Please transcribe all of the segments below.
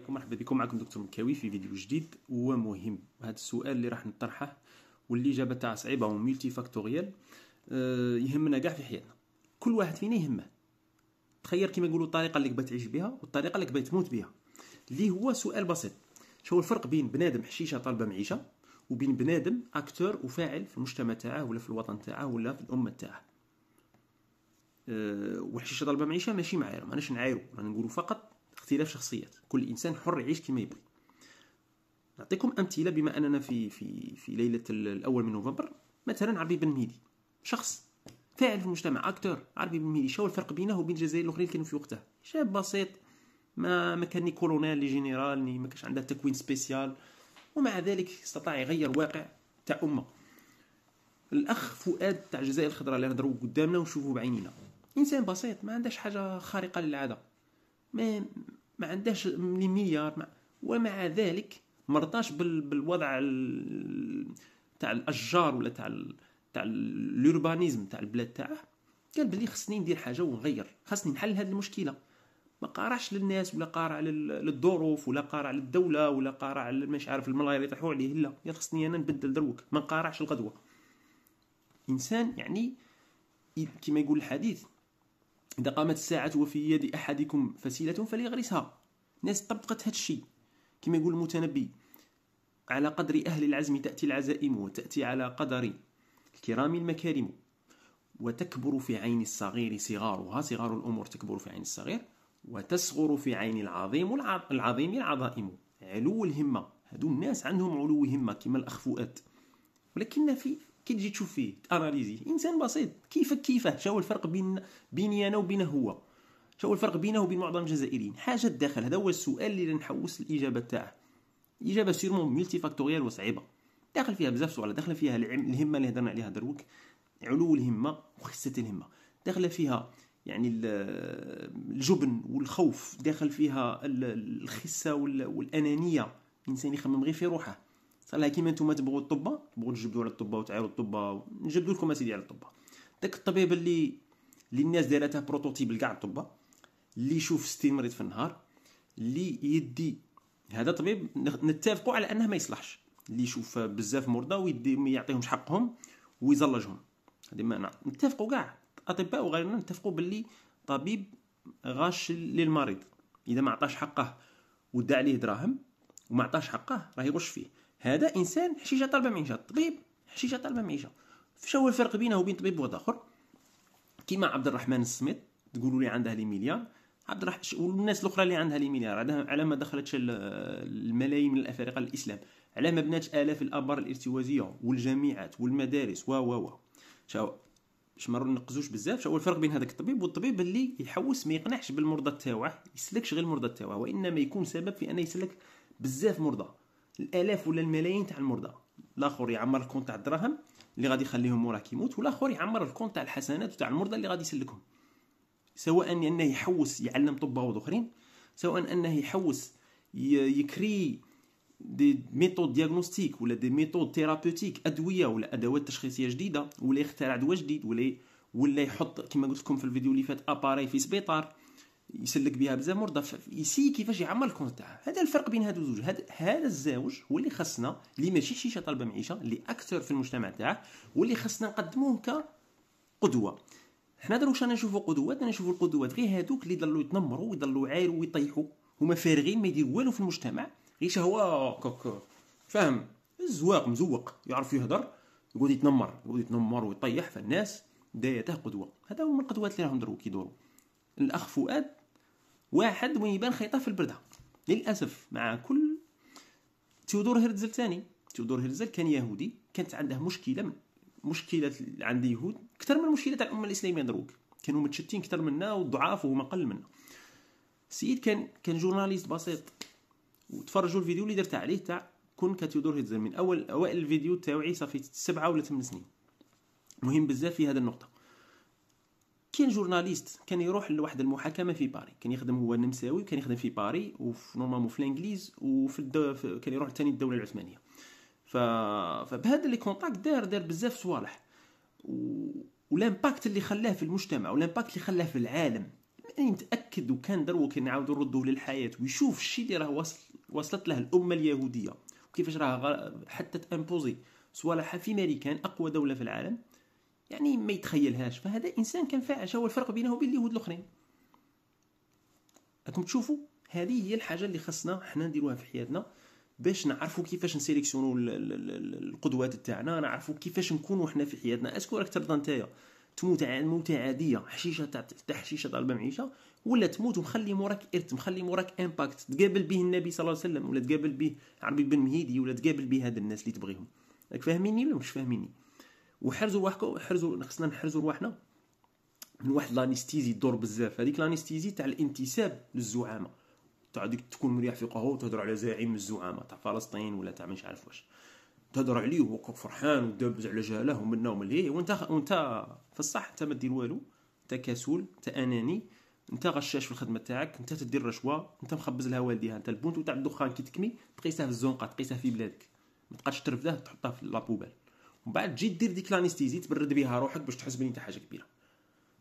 عليكم، مرحبا بكم. معكم دكتور مكاوي في فيديو جديد ومهم. هذا السؤال اللي راح نطرحه واللي اجابه تاعه صعيبه وملتي فاكتوريال يهمنا كاع في حياتنا. كل واحد فينا يهمه. تخيل كيما يقولوا الطريقه اللي كبغي تعيش بها والطريقه اللي كبغي تموت بها، اللي هو سؤال بسيط: شو الفرق بين بنادم حشيشه طالبه معيشه وبين بنادم اكتور وفاعل في المجتمع تاعه ولا في الوطن تاعه ولا في الامه تاعه؟ والحشيشه طالبه معيشه ماشي معايير، ماناش نعايرو، راني نقولوا فقط اختلاف شخصيات. كل انسان حر يعيش كما يبغي. نعطيكم امثله بما اننا في ليله الاول من نوفمبر. مثلا عربي بن مهدي، شخص فاعل في المجتمع، اكتور. عربي بن مهدي شو الفرق بينه وبين الجزائر الاخرين اللي كانوا في وقته؟ شاب بسيط، ما كان ني كولونيل ني جينيرال ني ما كانش عنده تكوين سبيسيال، ومع ذلك استطاع يغير واقع تاع امه. الاخ فؤاد تاع الجزائر الخضراء اللي نهضروا قدامنا ونشوفوه بعينينا، انسان بسيط ما عندهش حاجه خارقه للعاده، ما عندهش مليار ومع ذلك مرضاش بالوضع تاع الاشجار ولا تاع الوربانيزم تاع البلاد تاعه. قال بلي خصني ندير حاجه ونغير، خصني نحل هذه المشكله. ما قارعش للناس ولا قارع للظروف ولا قارع للدوله ولا قارع مش عارف الملايير اللي يطيحوا عليه، لا، يا خصني انا نبدل دروك، ما نقارعش الغدوه. انسان يعني كما يقول الحديث: إذا قامت الساعة وفي يد أحدكم فسيلة فليغرسها. ناس طبقت هذا الشيء. كما يقول المتنبي: على قدر أهل العزم تأتي العزائم، وتأتي على قدر الكرام المكارم، وتكبر في عين الصغير صغارها، صغار الأمور تكبر في عين الصغير، وتصغر في عين العظيم العظائم. علو الهمة، هذو الناس عندهم علو همة كما الأخ فؤاد. ولكن كي تجي تشوف فيه تاناليزي، انسان بسيط كيفه. شو الفرق بيني انا وبينه هو؟ شو الفرق بينه وبين معظم الجزائريين؟ حاجه داخل. هذا هو السؤال اللي نحوس الاجابه تاعه. الاجابه سيرمون ملتي فاكتوريال وصعيبه، داخل فيها بزاف سؤال. داخل فيها الهمه اللي هضرنا عليها دروك، علو الهمه وخسه الهمه. داخل فيها يعني الجبن والخوف، داخل فيها الخسه والانانيه. الانسان يخمم غير في روحه. صالها كيما نتوما تبغوا الطبه، تبغوا تجبدوا على الطبه وتعايروا الطبه، نجبدوا لكم اسيدي على الطبه. داك الطبيب اللي الناس دارتها بروتوتيب لكاع الطبه، اللي يشوف 60 مريض في النهار، اللي يدي، هذا طبيب نتفقوا على انه ما يصلحش. اللي يشوف بزاف مرضى ويدي ما يعطيهمش حقهم ويزلجهم، هذه ما نتفقوا كاع اطباء وغيرنا، نتفقوا باللي طبيب غاش للمريض. اذا ما عطاش حقه ودى عليه دراهم وما عطاش حقه راه يغش فيه. هذا انسان حشيشه طالبه معيشه. طبيب حشيشه طالبه معيشه. شنو الفرق بينه وبين طبيب واحد اخر كيما عبد الرحمن السميط؟ تقولوا لي عندها لي مليار، عبد الرحمن والناس الاخرى اللي عندها لي مليار، على ما دخلتش الملايين من الافارقه للاسلام، على ما بناتش الاف الابار الارتوازيه والجامعات والمدارس و شاو باش ما نقزوش بزاف. شنو الفرق بين هذاك الطبيب والطبيب اللي يحوس ما يقنعش بالمرضى تاعه، يسلكش غير المرضى تاعه، وانما يكون سبب في انه يسلك بزاف مرضى، الالاف ولا الملايين تاع المرضى. الاخر يعمر الكونت تاع الدراهم اللي غادي يخليهم موراه كيموت، والاخر يعمر الكونت تاع الحسنات وتاع المرضى اللي غادي يسلكهم. سواء انه يحوس يعلم طباء اخرين، سواء انه يحوس يكري دي ميثود دياغنوستيك ولا دي ميثود ثيرابوتيك، ادويه ولا ادوات تشخيصيه جديده، ولا يخترع دواء جديد، ولا يحط كما قلت لكم في الفيديو اللي فات اباري في سبيطار يسلك بها بزاف مرضى، يسي كيفاش يعمر الكونت تاعه. هذا الفرق بين هادو الزوج. هذا الزوج هو اللي خصنا، اللي ماشي شيشه طالبه معيشه، اللي اكثر في المجتمع تاعه، واللي خصنا نقدموه كقدوه. حنا دروك شانا نشوفوا قدوات، نشوفوا القدوات غير هادوك اللي ضلوا يتنمروا ويضلوا يعايروا ويطيحوا، هما فارغين ما يديروا والو في المجتمع، غير شهوه فاهم، الزواق مزوق، يعرف يهضر، يقعد يتنمر ويطيح في الناس، دايته قدوه. هذا هو من القدوات اللي راهم دروك يدوروا. الاخ فؤاد واحد وين يبان خيطه في البرده للاسف. مع كل تيودور هرتزل ثاني، تيودور هرتزل كان يهودي، كانت عنده مشكله عند اليهود اكثر من المشكله تاع الامه الاسلاميه دروك، كانوا متشتين اكثر منا وضعاف وهم اقل منا. السيد كان جورناليست بسيط، وتفرجوا الفيديو اللي درت عليه تاع كون كتيودور هرتزل من اوائل الفيديو تاعي، صافي 7 ولا 8 سنين. مهم بزاف في هذه النقطه. كان جورناليست كان يروح لواحد المحاكمه في باري، كان يخدم هو النمساوي، وكان يخدم في باري وفي نورمالمون في الانجليز، كان يروح ثاني الدوله العثمانيه. فبهذا لي كونتاكت دار بزاف صوالح، والامباكت اللي خلاه في المجتمع والامباكت اللي خلاه في العالم انا متاكد وكان دروا كنعاودوا نردوه للحياه ويشوف الشيء اللي راه وصلت له الامه اليهوديه وكيفاش راه حتى تامبوزي صوالحها في ماريكان اقوى دوله في العالم، يعني ما يتخيلهاش. فهذا انسان كان فاعل. هو الفرق بينه وبين اليهود الاخرين. راكم تشوفوا هذه هي الحاجه اللي خصنا حنا نديروها في حياتنا باش نعرفوا كيفاش نسيليكسيونوا القدوات تاعنا، نعرفوا كيفاش نكونوا حنا في حياتنا. اسكو راك ترضى نتايا تموت موتة عاديه، حشيشه تاع حشيشه طالبه معيشه، ولا تموت ومخلي موراك ارث، مخلي موراك امباكت تقابل به النبي صلى الله عليه وسلم، ولا تقابل به عربي بن مهيدي، ولا تقابل به هاد الناس اللي تبغيهم. راك فاهميني ولا مش فاهميني؟ وحرزوا روحكم، خصنا نحرزوا رواحنا من واحد لانستيزي دور بزاف. هذيك لانستيزي تاع الانتساب للزعامه، تاع ديك تكون مريح في قهوه وتهضر على زعيم الزعامه تاع فلسطين ولا تاع مش عارف واش، تهضر عليه وهو فرحان ودابز على جاله ومنا ومن ليه، وانت في الصح انت ما دير والو، انت كسول، انت اناني، انت غشاش في الخدمه تاعك، انت تدير رشوه، انت مخبز لها والديها، انت البونتو تاع الدخان كي تكمي تقيسها في الزنقه، تقيسها في بلادك، ما تبقاش ترفده تحطها في لابوبال، ومن بعد تجي دير ديك لانستيزي تبرد بها روحك باش تحس بلي انت حاجه كبيره.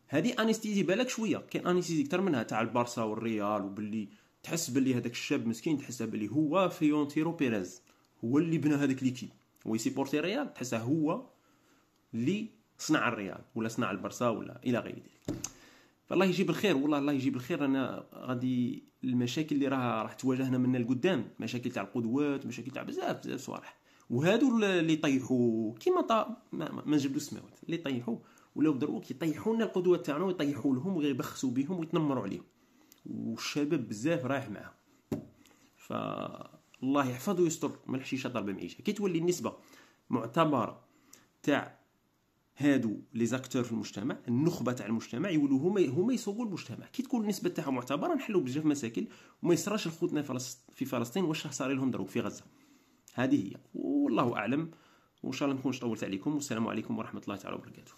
هذه انستيزي بالك شويه، كاين انستيزي اكثر منها تاع البارسا والريال، وباللي تحس باللي هذاك الشاب مسكين تحسه باللي هو فيونتيرو بيريز هو اللي بنى هذاك ليكيب، هو يسيبورتي الريال تحسه هو اللي صنع الريال ولا صنع البارسا ولا الى غير ذلك. فالله يجيب الخير، والله الله يجيب الخير. انا غادي المشاكل اللي راح تواجهنا من القدام، مشاكل تاع القدوات، مشاكل تاع بزاف صوالح، وهادو اللي طيحوا كيما ما جبدوا السماوات، اللي طيحوا ولاو دروك يطيحوا لنا القدوات تاعنا ويطيحوا لهم ويبخسوا بهم ويتنمروا عليهم، والشباب بزاف رايح معاهم. فالله يحفظ ويستر من الحشيشه ضربه معيشه. كي تولي النسبه معتبره تاع هادو لي زاكتور في المجتمع، النخبه تاع المجتمع، يولوا هما يسوقوا المجتمع. كي تكون النسبه تاعهم معتبره نحلوا بزاف مشاكل وما يصراش الخوتنا في فلسطين واش صار لهم دروك في غزه. هذه هي، والله اعلم. وان شاء الله نكونش طولت عليكم، والسلام عليكم ورحمه الله تعالى وبركاته.